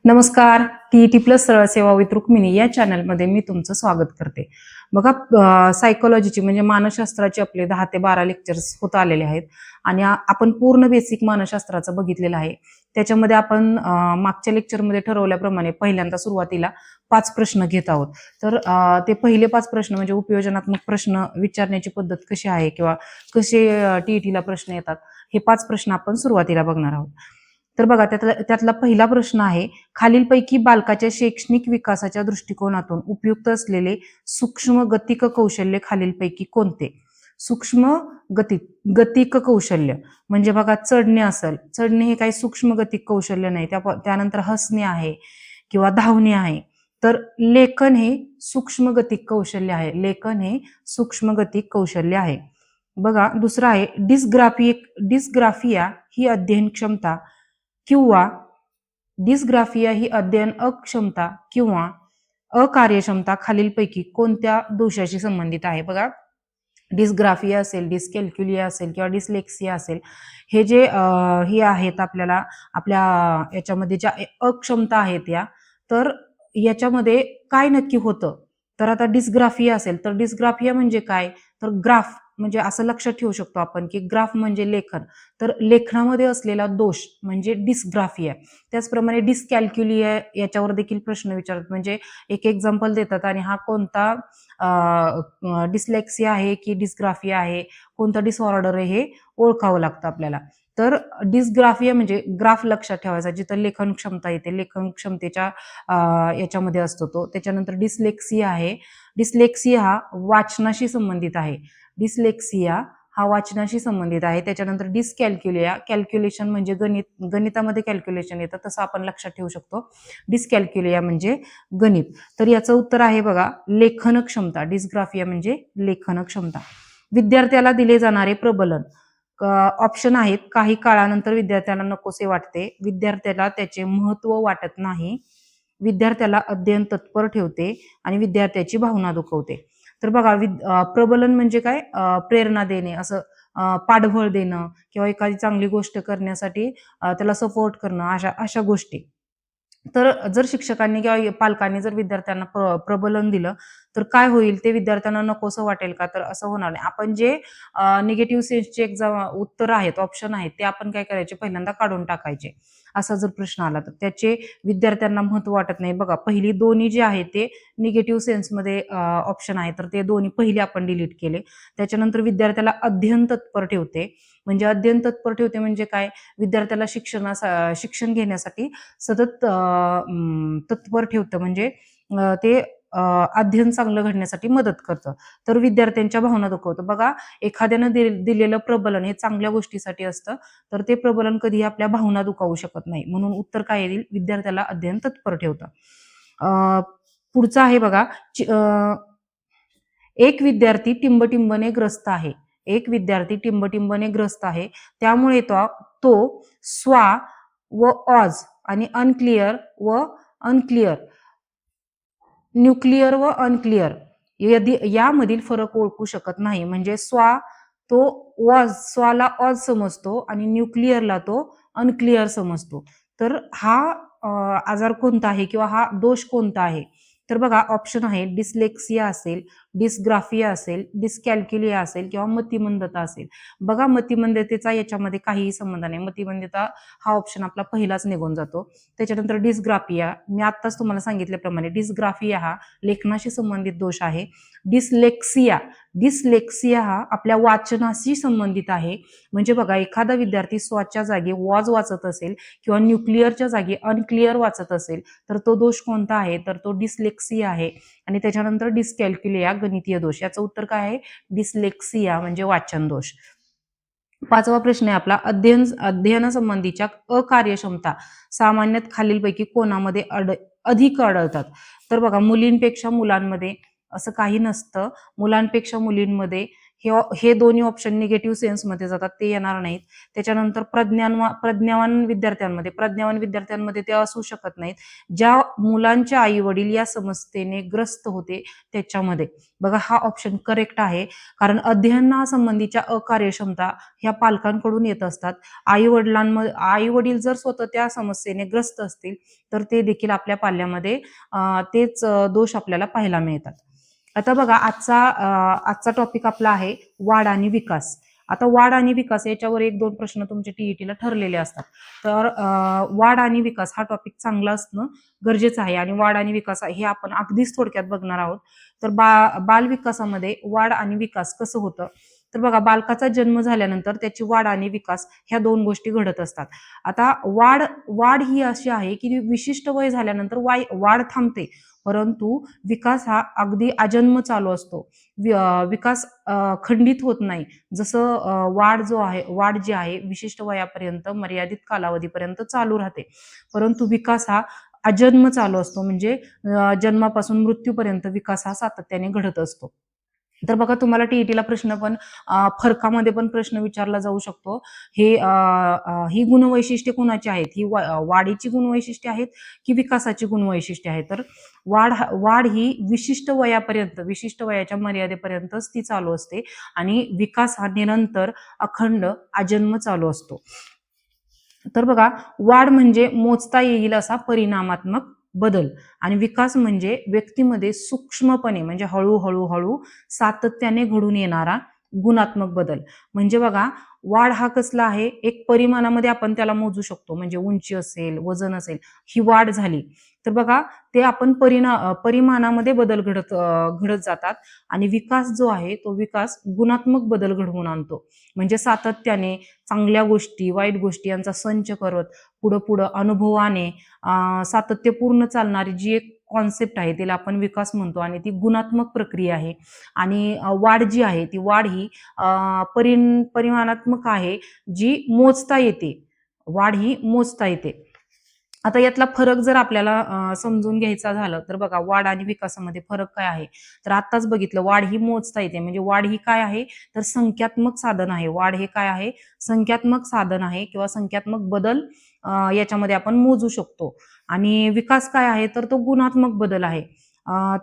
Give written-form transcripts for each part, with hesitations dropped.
नमस्कार. TET plus सरळ सेवा विथ रुक्मिणी या चॅनलमध्ये मी तुमचं स्वागत करते. बघा, सायकोलॉजीची म्हणजे मानसशास्त्राचे आपले 10 ते 12 लेक्चर्स होत आलेले आहेत आणि आपण पूर्ण बेसिक मानसशास्त्राचं बघितलेलं आहे. त्याच्यामध्ये आपण मागच्या लेक्चरमध्ये ठरवल्याप्रमाणे पहिल्यांदा सुरुवातीला 5 प्रश्न घेत आहोत. तर ते पहिले 5 प्रश्न म्हणजे उपयोजनात्मक प्रश्न विचारण्याची पद्धत कशी आहे किंवा कसे टीईटीला प्रश्न येतात, हे 5 प्रश्न आपण सुरुवातीला बघणार आहोत. तर बघा, त्यातला पहिला प्रश्न आहे, खालीलपैकी बालकाच्या शैक्षणिक विकासाच्या दृष्टिकोनातून उपयुक्त असलेले सूक्ष्म गतिक कौशल्य खालीलपैकी कोणते? सूक्ष्म गतिक कौशल्य म्हणजे बघा, चढणे असेल. चढणे हे काही सूक्ष्म गतिक कौशल्य नाही. त्यानंतर हसणे आहे किंवा धावणे आहे. तर लेखन हे सूक्ष्म गतिक कौशल्य आहे. लेखन हे सूक्ष्म गतिक कौशल्य आहे. बघा, दुसरा आहे डिस्ग्राफिया ही अध्ययन क्षमता किंवा डिस्ग्राफिया ही अध्ययन अक्षमता किंवा अकार्यक्षमता खालीलपैकी कोणत्या दोषाशी संबंधित आहे? बघा, डिस्ग्राफिया असेल, डिस्कॅल्क्युलिया असेल किंवा डिस्लेक्सिया असेल, हे जे हे आहेत आपल्या याच्यामध्ये ज्या अक्षमता आहेत या, तर याच्यामध्ये काय नक्की होतं? तर आता डिस्ग्राफिया असेल तर डिस्ग्राफिया म्हणजे काय? तर ग्राफ म्हणजे असं लक्षात ठेवू शकतो आपण की ग्राफ म्हणजे लेखन. तर लेखनामध्ये असलेला दोष म्हणजे डिस्ग्राफिया. त्याचप्रमाणे डिस्कॅल्क्युलिया याच्यावर देखील प्रश्न विचारतात, म्हणजे एक एक्झाम्पल देतात आणि हा कोणता डिस्लेक्सिया आहे की डिस्ग्राफिया आहे, कोणता डिसऑर्डर आहे हे ओळखावं लागतं आपल्याला. तर डिस्ग्राफिया म्हणजे ग्राफ लक्षात ठेवायचा, जिथं लेखन क्षमता येते, लेखन क्षमतेच्या याच्यामध्ये असतो तो. त्याच्यानंतर डिस्लेक्सिया आहे. डिस्लेक्सिया हा वाचनाशी संबंधित आहे. डिस्लेक्सिया हा वाचनाशी संबंधित आहे. त्याच्यानंतर डिस्कॅल्क्युलिया, कॅल्क्युलेशन म्हणजे गणितामध्ये कॅल्क्युलेशन येतं, तसं आपण लक्षात ठेवू शकतो. डिस्कॅल्क्युलिया म्हणजे गणित. तर याचं उत्तर आहे बघा, लेखन क्षमता. डिस्ग्राफिया म्हणजे लेखन क्षमता. विद्यार्थ्याला दिले जाणारे प्रबलन ऑप्शन आहेत. काही काळानंतर विद्यार्थ्याला नकोसे वाटते, विद्यार्थ्याला त्याचे महत्व वाटत नाही, विद्यार्थ्याला अध्ययन तत्पर ठेवते आणि विद्यार्थ्याची भावना दुखवते. तर बघा, प्रबलन म्हणजे काय? प्रेरणा देणे, असं पाठबळ देणं किंवा एखादी चांगली गोष्ट करण्यासाठी त्याला सपोर्ट करणं, अशा गोष्टी. तर जर शिक्षकांनी किंवा पालकांनी जर विद्यार्थ्यांना प्रबलन दिलं तर काय होईल? ते विद्यार्थ्यांना नकोसं वाटेल का? तर असं होणार नाही. आपण जे निगेटिव्ह सेन्सचे एक्झाम उत्तर आहेत, ऑप्शन आहेत, ते आपण काय करायचे? पहिल्यांदा काढून टाकायचे. असा जर प्रश्न आला तर त्याचे विद्यार्थ्यांना महत्व वाटत नाही. बघा, पहिली दोन्ही जे आहे ते निगेटिव्ह सेन्समध्ये ऑप्शन आहे, तर ते दोन्ही पहिले आपण डिलीट केले. त्याच्यानंतर विद्यार्थ्याला अध्ययन तत्पर ठेवते, म्हणजे अध्ययन तत्पर ठेवते म्हणजे काय? विद्यार्थ्याला शिक्षण घेण्यासाठी सतत तत्पर ठेवतं, म्हणजे ते अध्ययन चांगलं घडण्यासाठी मदत करतं. तर विद्यार्थ्यांच्या भावना दुखवतं. बघा, एखाद्यानं दिलेलं प्रबलन हे चांगल्या गोष्टीसाठी असतं, तर ते प्रबलन कधीही आपल्या भावना दुखावू शकत नाही. म्हणून उत्तर काय येईल? विद्यार्थ्याला अध्ययन तत्पर ठेवतं. पुढचं आहे बघा, एक विद्यार्थी टिंबटिंबने ग्रस्त आहे. एक विद्यार्थी टिंबटिंबने ग्रस्त आहे, त्यामुळे तो स्वा व ऑज आणि अनक्लिअर, न्यूक्लिअर व अनक्लिअर यामधील फरक ओळखू शकत नाही. म्हणजे तो स्वाला ऑज समजतो आणि न्यूक्लिअरला तो अनक्लिअर समजतो. तर हा आजार कोणता आहे किंवा हा दोष कोणता आहे? तर बघा, ऑप्शन आहे डिस्लेक्सिया असेल, डिस्ग्राफिया असेल, डिस्कॅल्क्युलिया असेल किंवा मतिमंदता असेल. बघा, मतिमंदतेचा याच्यामध्ये काहीही संबंध नाही. मतिमंदता हा ऑप्शन आपला पहिलाच निघून जातो. त्याच्यानंतर डिस्ग्राफिया, मी आत्ताच तुम्हाला सांगितल्याप्रमाणे डिस्ग्राफिया हा लेखनाशी संबंधित दोष आहे. डिस्लेक्सिया हा आपल्या वाचनाशी संबंधित आहे. म्हणजे बघा, एखादा विद्यार्थी स्वच्या जागी वॉज वाचत असेल किंवा न्यूक्लिअरच्या जागी अनक्लिअर वाचत असेल, तर तो दोष कोणता आहे? तर तो डिस्लेक्सिया आहे. आणि त्याच्यानंतर डिस्कॅल्क्युलिया, गणितीय दोष. याचं उत्तर काय आहे? डिस्लेक्सिया म्हणजे वाचन दोष. 5वा प्रश्न आहे आपला, अध्ययनासंबंधीच्या अकार्यक्षमता सामान्यत खालीलपैकी कोणामध्ये अधिक आढळतात? तर बघा, मुलींपेक्षा मुलांमध्ये असं काही नसतं. मुलांपेक्षा मुलींमध्ये हे दोन्ही ऑप्शन निगेटिव्ह सेन्समध्ये जातात, ते येणार नाहीत. त्याच्यानंतर प्रज्ञावान विद्यार्थ्यांमध्ये ते असू शकत नाहीत. ज्या मुलांचे आई वडील या समस्येने ग्रस्त होते त्याच्यामध्ये बघा हा ऑप्शन करेक्ट आहे. कारण अध्ययनासंबंधीच्या अकार्यक्षमता ह्या पालकांकडून येत असतात. आई वडील जर स्वतः त्या समस्येने ग्रस्त असतील तर ते देखील आपल्या पाल्यामध्ये तेच दोष आपल्याला पाहायला मिळतात. आता बघा आजचा टॉपिक आपला आहे वाढ आणि विकास. आता वाढ आणि विकास याच्यावर 1-2 प्रश्न तुमचे टीईटीला ठरलेले असतात. तर वाढ आणि विकास हा टॉपिक चांगला असणं गरजेचं आहे आणि वाढ आणि विकास हे आपण अगदीच थोडक्यात बघणार आहोत. तर बाल विकासामध्ये वाढ आणि विकास कसं होतं? तर बघा बालकाचा जन्म झाल्यानंतर त्याची वाढ आणि विकास ह्या 2 गोष्टी घडत असतात. आता वाढ ही अशी आहे की विशिष्ट वय झाल्यानंतर वाढ थांबते, परंतु विकास हा अगदी आजन्म चालू असतो. विकास खंडित होत नाही. जसं वाढ जी आहे विशिष्ट वयापर्यंत मर्यादित कालावधीपर्यंत चालू राहते, परंतु विकास हा आजन्म चालू असतो. म्हणजे जन्मापासून मृत्यूपर्यंत विकास हा सातत्याने घडत असतो. तर बघा तुम्हाला टीईटीला प्रश्न पण फरकामध्ये पण प्रश्न विचारला जाऊ शकतो. ही गुणवैशिष्ट्ये कोणाची आहेत? ही वाढीची गुणवैशिष्ट्ये आहेत की विकासाची गुणवैशिष्ट्ये आहेत? तर वाढ ही विशिष्ट वयाच्या मर्यादेपर्यंतच ती चालू असते आणि विकास हा निरंतर अखंड आजन्म चालू असतो. तर बघा वाढ म्हणजे मोजता येईल असा परिणामात्मक बदल आणि विकास म्हणजे व्यक्तीमध्ये सूक्ष्मपणे म्हणजे हळू सातत्याने घडून येणारा गुणात्मक बदल. म्हणजे बघा वाढ हा कसला आहे, एक परिमाणामध्ये आपण त्याला मोजू शकतो. म्हणजे उंची असेल, वजन असेल, ही वाढ झाली. तर बघा ते आपण परिमाणामध्ये बदल घडत जातात आणि विकास जो आहे तो विकास गुणात्मक बदल घडवून आणतो. म्हणजे सातत्याने चांगल्या गोष्टी, वाईट गोष्टी यांचा संच करत पुढं अनुभवाने सातत्यपूर्ण चालणारी जी एक कॉन्सेप्ट आहे तिला आपण विकास म्हणतो आणि ती गुणात्मक प्रक्रिया आहे. आणि वाढ जी आहे ती वाढ ही परिमाणात्मक आहे, जी मोजता येते. वाढ ही मोजता येते. आता यातला फरक जर आपल्याला समजून घ्यायचा झालं तर बघा वाढ आणि विकासामध्ये फरक काय आहे? तर आत्ताच बघितलं वाढ ही मोजता येते. म्हणजे वाढ ही काय आहे? तर संख्यात्मक साधन आहे. वाढ हे काय आहे? संख्यात्मक साधन आहे किंवा संख्यात्मक बदल याच्यामध्ये आपण मोजू शकतो. आणि विकास काय आहे? तर तो गुणात्मक बदल आहे.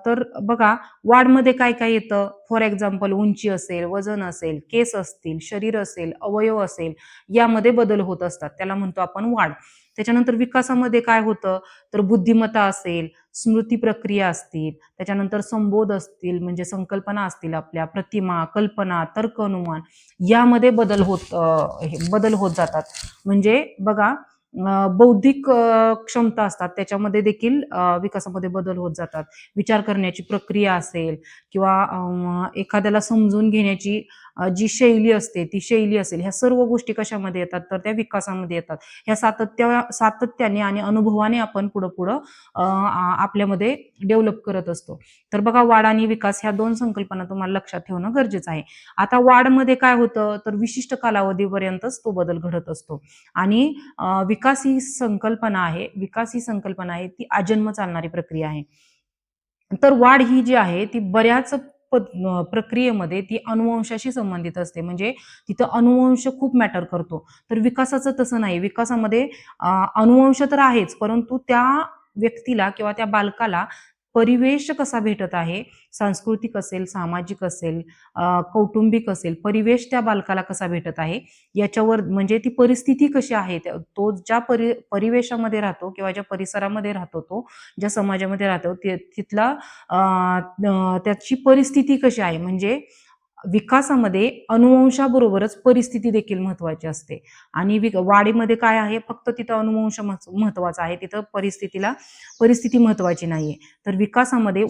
तर बघा वाढमध्ये काय काय येतं? फॉर एक्झाम्पल उंची असेल, वजन असेल, केस असतील, शरीर असेल, अवयव असेल, यामध्ये बदल होत असतात. त्याला म्हणतो आपण वाढ. त्याच्यानंतर विकासामध्ये काय होतं? तर बुद्धिमत्ता असेल, स्मृती प्रक्रिया असतील, त्याच्यानंतर संबोध असतील म्हणजे संकल्पना असतील आपल्या, प्रतिमा, कल्पना, तर्क अनुमान यामध्ये बदल होत जातात. म्हणजे बघा बौद्धिक क्षमता असतात त्याच्यामध्ये देखील विकासामध्ये बदल होत जातात. विचार करण्याची प्रक्रिया असेल किंवा एखाद्याला समजून घेण्याची जी शैली असते ती शैली असेल, ह्या सर्व गोष्टी कशामध्ये येतात? तर त्या विकासामध्ये येतात. ह्या सातत्याने आणि अनुभवाने आपण पुढं आपल्यामध्ये डेव्हलप करत असतो. तर बघा वाढ आणि विकास ह्या 2 संकल्पना तुम्हाला लक्षात ठेवणं गरजेचं आहे. आता वाढमध्ये काय होतं? तर विशिष्ट कालावधीपर्यंतच तो बदल घडत असतो आणि विकास ही संकल्पना आहे ती आजन्म चालणारी प्रक्रिया आहे. तर वाढ ही जी आहे ती बऱ्याच प्रक्रियेमध्ये ती अनुवंशाशी संबंधित असते. म्हणजे तिथं अनुवंश खूप मॅटर करतो. तर विकासाचं तसं नाही. विकासामध्ये अनुवंश तर आहेच, परंतु त्या व्यक्तीला किंवा त्या बालकाला परिवेश कसा भेटत आहे, सांस्कृतिक असेल, सामाजिक असेल, कौटुंबिक असेल, परिवेश त्या बालकाला कसा भेटत आहे, याच्यावर म्हणजे ती परिस्थिती कशी आहे, तो ज्या परिवेशामध्ये राहतो किंवा ज्या परिसरामध्ये राहतो तो, ज्या समाजामध्ये राहतो तिथला त्याची परिस्थिती कशी आहे. म्हणजे विकासामध्ये अनुवंशाबरोबरच परिस्थिती देखील महत्वाची असते आणि वाढीमध्ये काय आहे? फक्त तिथं अनुवंश महत्वाचा आहे. तिथं परिस्थिती महत्वाची नाहीये. तर विकासामध्ये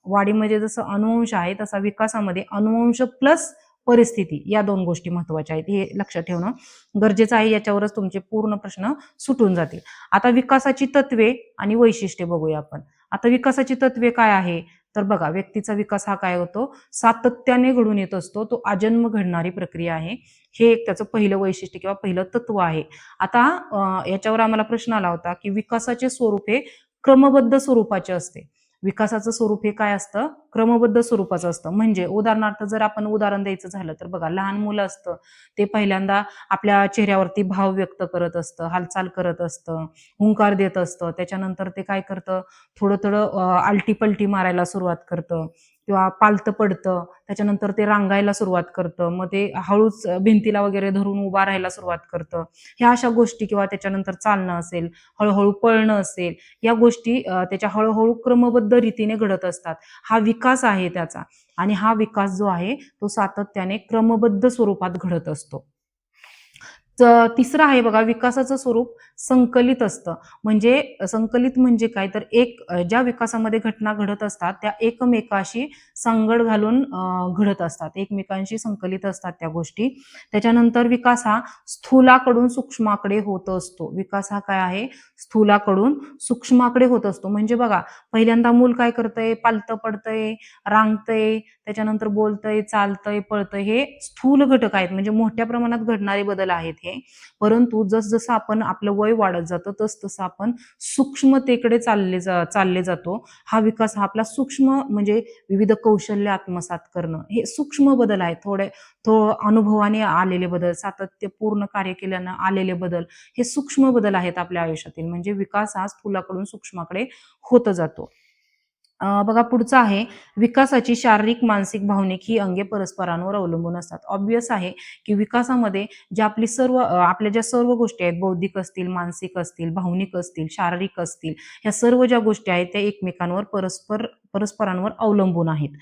वाढीमध्ये जसं अनुवंश आहे तसा विकासामध्ये अनुवंश प्लस परिस्थिती या 2 गोष्टी महत्वाच्या आहेत. हे लक्षात ठेवणं गरजेचं आहे. याच्यावरच तुमचे पूर्ण प्रश्न सुटून जातील. आता विकासाची तत्वे आणि वैशिष्ट्ये बघूया आपण. आता विकासाची तत्वे काय आहे? तर बघा व्यक्तीचा विकास हा काय होतो? सातत्याने घडून येत असतो. तो आजन्म घडणारी प्रक्रिया आहे. हे एक त्याचं पहिलं वैशिष्ट्य किंवा पहिलं तत्व आहे. आता याच्यावर आम्हाला प्रश्न आला होता की विकासाचे स्वरूप हे क्रमबद्ध स्वरूपाचे असते. विकासाचं स्वरूप हे काय असतं, क्रमबद्ध स्वरूपाचं असतं. म्हणजे उदाहरणार्थ जर आपण उदाहरण द्यायचं झालं तर बघा, लहान मुलं असतं ते पहिल्यांदा आपल्या चेहऱ्यावरती भाव व्यक्त करत असतं, हालचाल करत असतं, हुंकार देत असतं. त्याच्यानंतर ते काय करतं, थोडं थोडं आलटी-पलटी मारायला सुरुवात करतं किंवा पालतं पडतं. त्याच्यानंतर ते रांगायला सुरुवात करतं. मग ते हळूच भिंतीला वगैरे धरून उभा राहायला सुरुवात करतं. ह्या अशा गोष्टी किंवा त्याच्यानंतर चालणं असेल, हळू पळणं असेल, या गोष्टी त्याच्या हळू क्रमबद्ध रीतीने घडत असतात. हा विकास आहे त्याचा आणि हा विकास जो आहे तो सातत्याने क्रमबद्ध स्वरूपात घडत असतो. तिसरं आहे बघा, विकासाचं स्वरूप संकलित असतं. म्हणजे संकलित म्हणजे काय, तर ज्या विकासामध्ये घटना घडत असतात त्या एकमेकाशी सांगड घालून घडत असतात, एकमेकांशी संकलित असतात त्या गोष्टी. त्याच्यानंतर विकास हा स्थूलाकडून सूक्ष्माकडे होत असतो. विकास हा काय आहे, स्थूलाकडून सूक्ष्माकडे होत असतो. म्हणजे बघा, पहिल्यांदा मूल काय करतंय, पालतं पडतंय, रांगतंय, त्याच्यानंतर बोलतंय, चालतंय, पळतंय, हे स्थूल घटक आहेत, म्हणजे मोठ्या प्रमाणात घडणारे बदल आहेत हे. परंतु जसजसं आपण आपलं वय वाढत जातं तसतसं आपण सूक्ष्मतेकडे चालले जातो. हा विकास हा आपला सूक्ष्म, म्हणजे विविध कौशल्य आत्मसात करणं, हे सूक्ष्म बदल आहेत. तो अनुभवाने आलेले बदल, सातत्यपूर्ण कार्य केल्यानं आलेले बदल, हे सूक्ष्म बदल आहेत आपल्या आयुष्यातील. म्हणजे विकास हा स्थूलाकडून सूक्ष्माकडे होत जातो. बघा पुढचं आहे, विकासाची शारीरिक, मानसिक, भावनिक ही अंगे परस्परांवर अवलंबून असतात. ऑब्व्हियस आहे की विकासामध्ये आपल्या ज्या सर्व गोष्टी आहेत, बौद्धिक असतील, मानसिक असतील, भावनिक असतील, शारीरिक असतील, ह्या सर्व ज्या गोष्टी आहेत त्या एकमेकांवर परस्परांवर अवलंबून आहेत.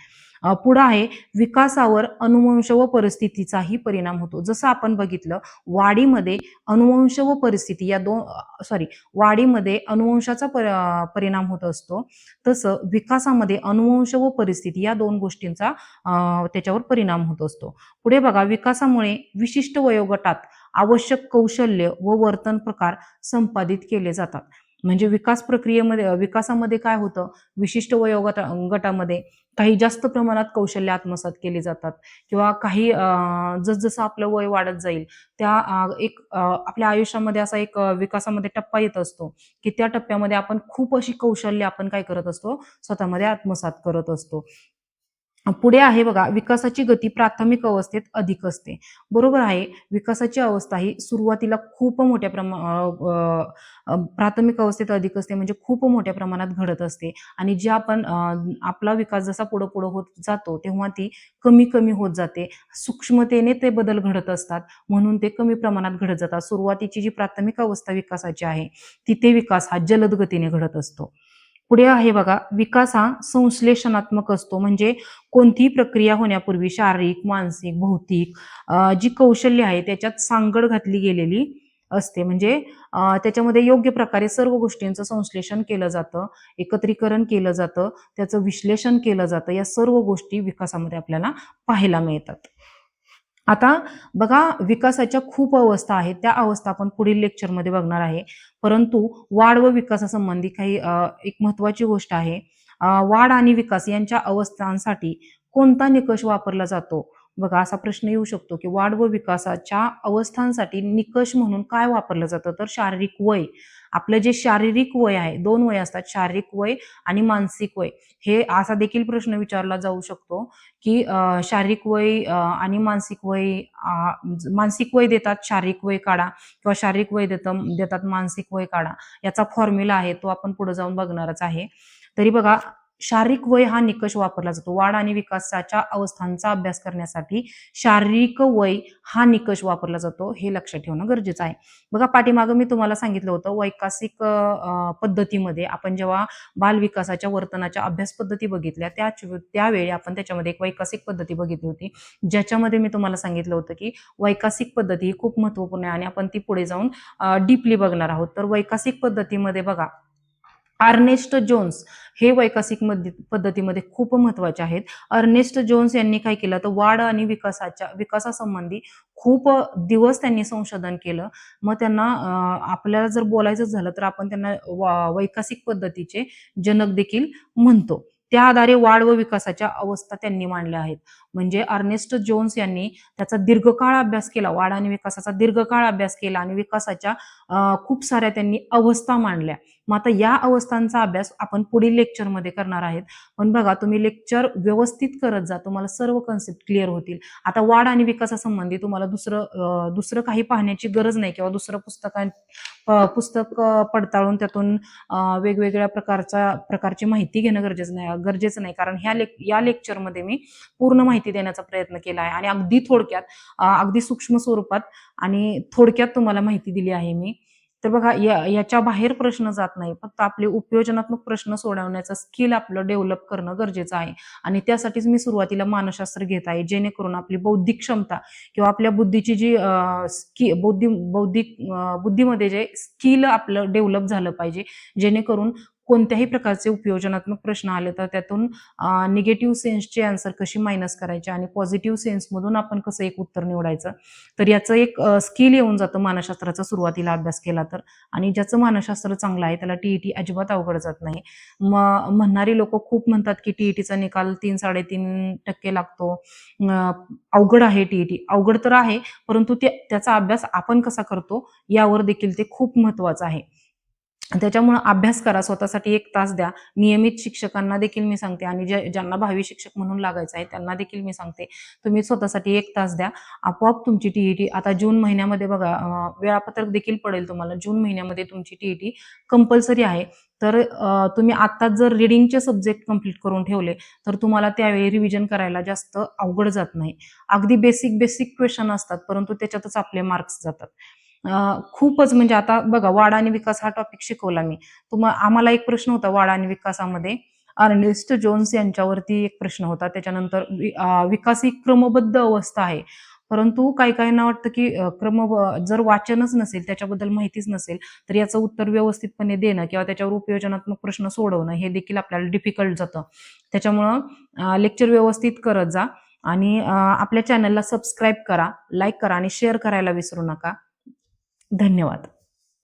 पुढं आहे, विकासावर अनुवंश व परिस्थितीचाही परिणाम होतो. जसं आपण बघितलं, वाढीमध्ये अनुवंश व परिस्थिती या वाढीमध्ये अनुवंशाचा परिणाम होत असतो. तसं विकासामध्ये अनुवंश व परिस्थिती या दोन गोष्टींचा त्याच्यावर परिणाम होत असतो. पुढे बघा, विकासामुळे विशिष्ट वयोगटात आवश्यक कौशल्य व वर्तन प्रकार संपादित केले जातात. म्हणजे विकासामध्ये काय होतं, विशिष्ट गटामध्ये काही जास्त प्रमाणात कौशल्य आत्मसात केली जातात किंवा काही जसजसं आपलं वय वाढत जाईल त्या आपल्या आयुष्यामध्ये असा एक विकासामध्ये टप्पा येत असतो की त्या टप्प्यामध्ये आपण खूप अशी कौशल्य आपण काय करत असतो, स्वतःमध्ये आत्मसात करत असतो. पुढे आहे बघा, विकासाची गती प्राथमिक अवस्थेत अधिक असते. बरोबर आहे, विकासाची अवस्था ही सुरुवातीला खूप मोठ्या प्राथमिक अवस्थेत अधिक असते, म्हणजे खूप मोठ्या प्रमाणात घडत असते आणि जे आपण आपला विकास जसा पुढं पुढं होत जातो तेव्हा ती कमी कमी होत जाते. सूक्ष्मतेने ते बदल घडत असतात, म्हणून ते कमी प्रमाणात घडत जातात. सुरुवातीची जी प्राथमिक अवस्था विकासाची आहे तिथे विकास हा जलद गतीने घडत असतो. पुढे आहे बघा, विकास हा संश्लेषणात्मक असतो. म्हणजे कोणतीही प्रक्रिया होण्यापूर्वी शारीरिक, मानसिक, भौतिक जी कौशल्य आहे त्याच्यात सांगड घातली गेलेली असते. म्हणजे त्याच्यामध्ये योग्य प्रकारे सर्व गोष्टींचं संश्लेषण केलं जातं, एकत्रीकरण केलं जातं, त्याचं विश्लेषण केलं जातं. या सर्व गोष्टी विकासामध्ये आपल्याला पाहायला मिळतात. आता बघा, विकासाच्या खूप अवस्था आहेत, त्या अवस्था आपण पुढील लेक्चरमध्ये बघणार आहे. परंतु वाढ व विकासासंबंधी काही एक महत्त्वाची गोष्ट आहे. वाढ आणि विकास यांच्या अवस्थांसाठी कोणता निकष वापरला जातो? बघा, असा प्रश्न येऊ शकतो की वाढ व विकासाच्या अवस्थांसाठी निकष म्हणून काय वापरलं जातं? तर शारीरिक वय. आपलं जे शारीरिक वय आहे, 2 वय असतात, शारीरिक वय आणि मानसिक वय. हे असा देखील प्रश्न विचारला जाऊ शकतो की शारीरिक वय आणि मानसिक वय देतात, शारीरिक वय काढा किंवा शारीरिक वय देतात, मानसिक वय काढा. याचा फॉर्म्युला आहे, तो आपण पुढे जाऊन बघणारच आहे. तरी बघा, शारीरिक वय हा निकष वापरला जातो. वाढ आणि विकासाच्या अवस्थांचा अभ्यास करण्यासाठी शारीरिक वय हा निकष वापरला जातो, हे लक्षात ठेवणं गरजेचं आहे. बघा, पाठीमागं मी तुम्हाला सांगितलं होतं, वैकासिक पद्धतीमध्ये आपण जेव्हा बालविकासाच्या वर्तनाच्या अभ्यास पद्धती बघितल्या त्यावेळी आपण त्याच्यामध्ये एक वैकासिक पद्धती बघितली होती, ज्याच्यामध्ये मी तुम्हाला सांगितलं होतं की वैकासिक पद्धती ही खूप महत्त्वपूर्ण आहे आणि आपण ती पुढे जाऊन डीपली बघणार आहोत. तर वैकासिक पद्धतीमध्ये बघा, अर्नेस्ट जोन्स हे वैकासिक पद्धतीमध्ये खूप महत्वाचे आहेत. अर्नेस्ट जोन्स यांनी काय केलं, तर वाढ आणि विकासासंबंधी खूप दिवस त्यांनी संशोधन केलं. मग त्यांना आपल्याला जर बोलायचं झालं तर आपण त्यांना वैकासिक पद्धतीचे जनक देखील म्हणतो. त्या आधारे वाढ व विकासाच्या अवस्था त्यांनी मांडल्या आहेत. म्हणजे अर्नेस्ट जोन्स यांनी त्याचा दीर्घकाळ अभ्यास केला, वाढ आणि विकासाचा दीर्घकाळ अभ्यास केला आणि विकासाच्या खूप साऱ्या त्यांनी अवस्था मांडल्या. मग आता या अवस्थांचा अभ्यास आपण पुढील लेक्चरमध्ये करणार आहेत. पण बघा, तुम्ही लेक्चर व्यवस्थित करत जा, तुम्हाला सर्व कन्सेप्ट क्लिअर होतील. आता वाढ आणि विकासासंबंधी तुम्हाला दुसरं काही पाहण्याची गरज नाही किंवा दुसरं पुस्तक पडताळून त्यातून वेगवेगळ्या प्रकारची माहिती घेणं गरजेचं नाही, कारण या लेक्चरमध्ये मी पूर्ण माहिती देण्याचा प्रयत्न केला आहे आणि अगदी थोडक्यात, अगदी सूक्ष्म स्वरूपात आणि थोडक्यात तुम्हाला माहिती दिली आहे मी. तर बघा, याच्या बाहेर प्रश्न जात नाही, फक्त आपले उपयोजनात्मक प्रश्न सोडवण्याचं स्किल आपलं डेव्हलप करणं गरजेचं आहे. आणि त्यासाठीच मी सुरुवातीला मानसशास्त्र घेत आहे, जेणेकरून आपली बौद्धिक क्षमता किंवा आपल्या बुद्धीची जी बुद्धीमध्ये जे स्किल आपलं डेव्हलप झालं पाहिजे, जेणेकरून कोणत्याही प्रकारचे उपयोजनात्मक प्रश्न आले तर त्यातून निगेटिव्ह सेन्सचे आन्सर कशी मायनस करायचे आणि पॉझिटिव्ह सेन्समधून आपण कसं एक उत्तर निवडायचं, तर याचं एक स्किल येऊन जातं मानसशास्त्राचा सुरुवातीला अभ्यास केला तर. आणि ज्याचं मानसशास्त्र चांगलं आहे त्याला टीईटी अजिबात अवघड जात नाही. म्हणणारी लोक खूप म्हणतात की टीईटीचा निकाल 3-3.5% लागतो, अवघड आहे टीईटी. अवघड तर आहे, परंतु त्याचा अभ्यास आपण कसा करतो यावर देखील ते खूप महत्वाचं आहे. त्याच्यामुळे अभ्यास करा, स्वतःसाठी 1 तास द्या. नियमित शिक्षकांना देखील मी सांगते आणि ज्यांना भावी शिक्षक म्हणून लागायचं आहे त्यांना देखील मी सांगते, तुम्ही स्वतःसाठी 1 तास द्या. आपोआप तुमची टीईटी आता जून महिन्यामध्ये बघा, वेळापत्रक देखील पडेल तुम्हाला. जून महिन्यामध्ये तुमची टीईटी कंपल्सरी आहे. तर तुम्ही आत्ताच जर रीडिंगचे सब्जेक्ट कंप्लीट करून ठेवले तर तुम्हाला त्यावेळी रिव्हिजन करायला जास्त अवघड जात नाही. अगदी बेसिक क्वेश्चन असतात, परंतु त्याच्यातच आपले मार्क्स जातात. खूपच म्हणजे आता बघा, वाढ आणि विकास हा टॉपिक शिकवला मी. आम्हाला एक प्रश्न होता वाढ आणि विकासामध्ये, अर्नेस्ट जोन्स यांच्यावरती एक प्रश्न होता. त्याच्यानंतर विकास ही क्रमबद्ध अवस्था आहे. परंतु काही-काहींना वाटतं की जर वाचनच नसेल, त्याच्याबद्दल माहितीच नसेल, तर याचं उत्तर व्यवस्थितपणे देणं किंवा त्याच्यावर उपयोजनात्मक प्रश्न सोडवणं हे देखील आपल्याला डिफिकल्ट जातं. त्याच्यामुळं लेक्चर व्यवस्थित करत जा आणि आपल्या चॅनलला सबस्क्राईब करा, लाईक करा आणि शेअर करायला विसरू नका. धन्यवाद.